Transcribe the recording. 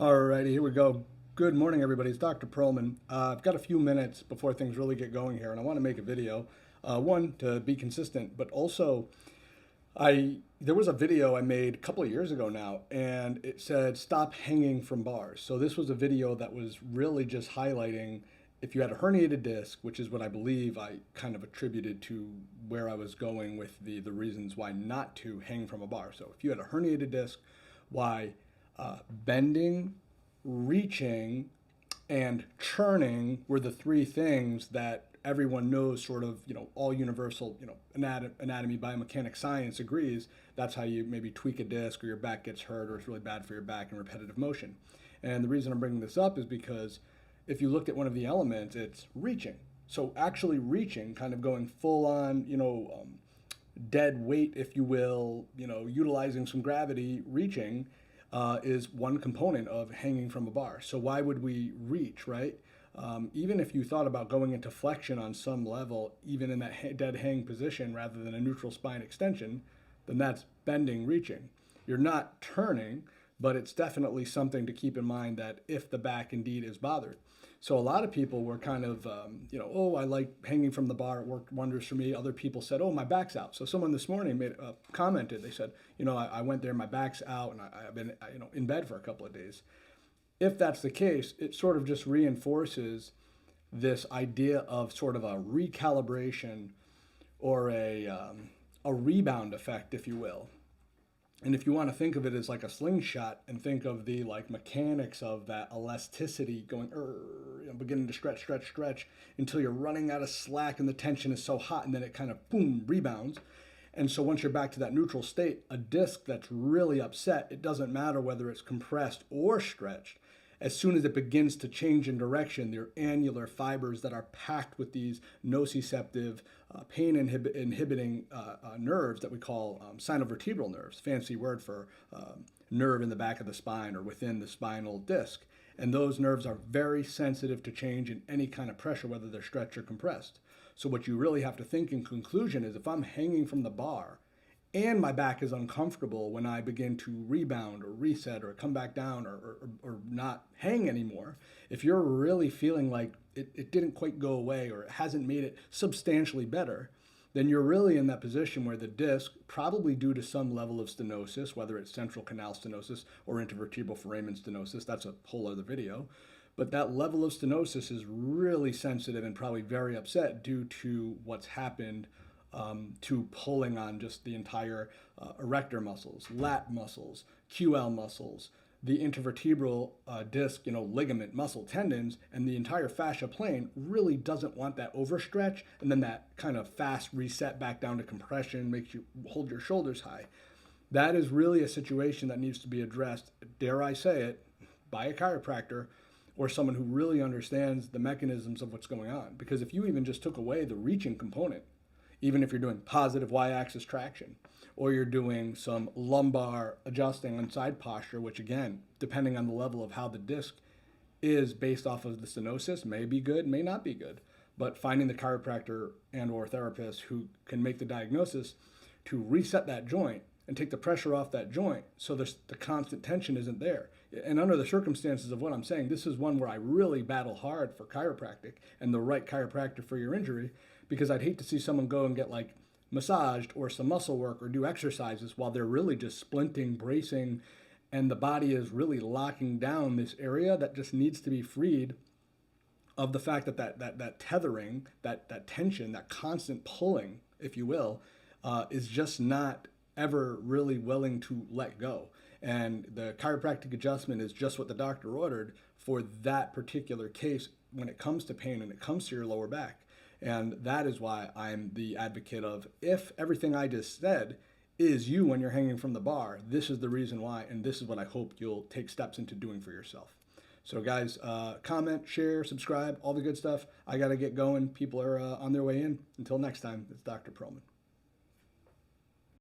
Alrighty, here we go. Good morning, everybody. It's Dr. Pearlman. I've got a few minutes before things really get going here, and I want to make a video. One, to be consistent, but also, there was a video I made a couple of years ago now, and it said stop hanging from bars. So this was a video that was really just highlighting if you had a herniated disc, which is what I believe I kind of attributed to where I was going with the reasons why not to hang from a bar. So if you had a herniated disc, why bending, reaching, and churning were the three things that everyone knows, sort of, all universal, anatomy, biomechanics, science agrees. That's how you maybe tweak a disc or your back gets hurt or it's really bad for your back in repetitive motion. And the reason I'm bringing this up is because if you looked at one of the elements, it's reaching. So actually reaching, kind of going full on, dead weight, if you will, utilizing some gravity, reaching is one component of hanging from a bar. So why would we reach, right? Even if you thought about going into flexion on some level, even in that dead hang position rather than a neutral spine extension, then that's bending, reaching. You're not turning, but it's definitely something to keep in mind that if the back indeed is bothered. So a lot of people were kind of, oh, I like hanging from the bar. It worked wonders for me. Other people said, oh, my back's out. So someone this morning commented. They said, I went there, my back's out, and I've been, in bed for a couple of days. If that's the case, it sort of just reinforces this idea of sort of a recalibration or a rebound effect, if you will. And if you want to think of it as like a slingshot and think of the like mechanics of that elasticity going, beginning to stretch until you're running out of slack and the tension is so hot and then it kind of boom, rebounds. And so once you're back to that neutral state, a disc that's really upset, it doesn't matter whether it's compressed or stretched. As soon as it begins to change in direction, their annular fibers that are packed with these nociceptive, pain inhibiting nerves that we call sinovertebral nerves, fancy word for nerve in the back of the spine or within the spinal disc. And those nerves are very sensitive to change in any kind of pressure, whether they're stretched or compressed. So what you really have to think in conclusion is if I'm hanging from the bar and my back is uncomfortable when I begin to rebound or reset or come back down or not hang anymore, if you're really feeling like it didn't quite go away or it hasn't made it substantially better, then you're really in that position where the disc, probably due to some level of stenosis, whether it's central canal stenosis or intervertebral foramen stenosis, that's a whole other video, but that level of stenosis is really sensitive and probably very upset due to what's happened to pulling on just the entire erector muscles, lat muscles, QL muscles, the intervertebral disc, ligament, muscle, tendons, and the entire fascia plane really doesn't want that overstretch and then that kind of fast reset back down to compression makes you hold your shoulders high. That is really a situation that needs to be addressed, dare I say it, by a chiropractor or someone who really understands the mechanisms of what's going on. Because if you even just took away the reaching component, even if you're doing positive y-axis traction, or you're doing some lumbar adjusting on side posture, which again, depending on the level of how the disc is based off of the stenosis, may be good, may not be good. But finding the chiropractor and or therapist who can make the diagnosis to reset that joint and take the pressure off that joint so the constant tension isn't there. And under the circumstances of what I'm saying, this is one where I really battle hard for chiropractic and the right chiropractor for your injury, because I'd hate to see someone go and get like massaged or some muscle work or do exercises while they're really just splinting, bracing, and the body is really locking down this area that just needs to be freed of the fact that tethering, that tension, that constant pulling, if you will, is just not ever really willing to let go. And the chiropractic adjustment is just what the doctor ordered for that particular case when it comes to pain and it comes to your lower back. And that is why I'm the advocate of, if everything I just said is you when you're hanging from the bar, this is the reason why, and this is what I hope you'll take steps into doing for yourself. So guys, comment, share, subscribe, all the good stuff. I got to get going. People are on their way in. Until next time, it's Dr. Pearlman.